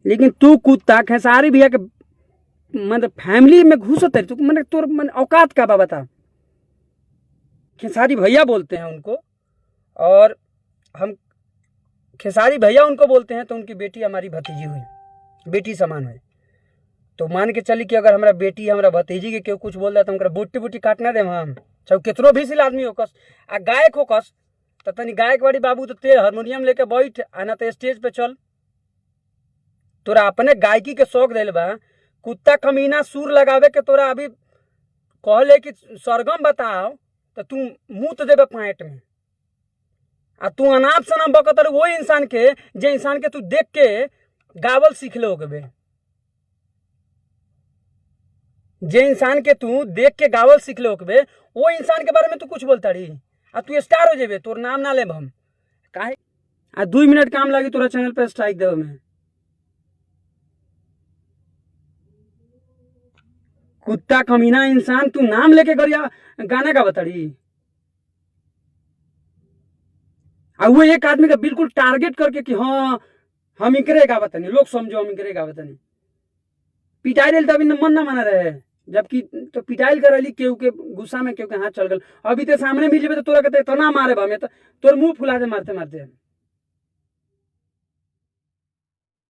लेकिन तू कुत्ता खेसारी भैया के मतलब फैमिली में घुसत है, तू मैंने तोर मन औकात का बा बता। खेसारी भैया बोलते हैं उनको, और हम खेसारी भैया उनको बोलते हैं, तो उनकी बेटी हमारी भतीजी हुई, बेटी समान हुई। तो मान के चली कि अगर हमारा बेटी हमारा भतीजी के क्यों कुछ बोल रहा तो उनका बूटी बूटी काटना दे हम, चाहे कितनो भी सिल आदमी होकस आ गायक होकस, तो तनी गायक वाली बाबू तो ते हारमोनियम लेके बैठ आना तो स्टेज पे चल। तोरा अपने गायकी के शौक दिल बा, कुत्ता कमीना सुर लगावे के तोरा अभी कहले कि सरगम बताओ तो तू मुँह तो देवे पैंट में, आ तू अनाप शनाप बकतर वो इंसान के जे इंसान के तू देख के गावल सीख ले होगे, जे इंसान के तू देख के गावल सीख ले होगे वो इंसान के बारे में तू कुछ बोलता रही, आ तू स्टार हो जेबे, तोर नाम ना लेब हम काहे। आ 2 मिनट काम लगी तोरा चैनल पे स्ट्राइक देवे में। कुत्ता कमीना इंसान, तू नाम लेके गरिया गाना का बताड़ी, आ वो एक आदमी का बिल्कुल टारगेट करके कि हाँ हम इकरे गावत नहीं, लोग समझो हम इकरे गावत नहीं। पिटाई दिल तभी मन ना माना रहे, जबकि तो पिटाइल करली केहू के गुस्सा में केहू के हाथ चल गल। अभी तो सामने मिल जेबे तो तोरा कहते तो ना मारे बा, मैं तो तोर मुंह फुला दे मारते मारते।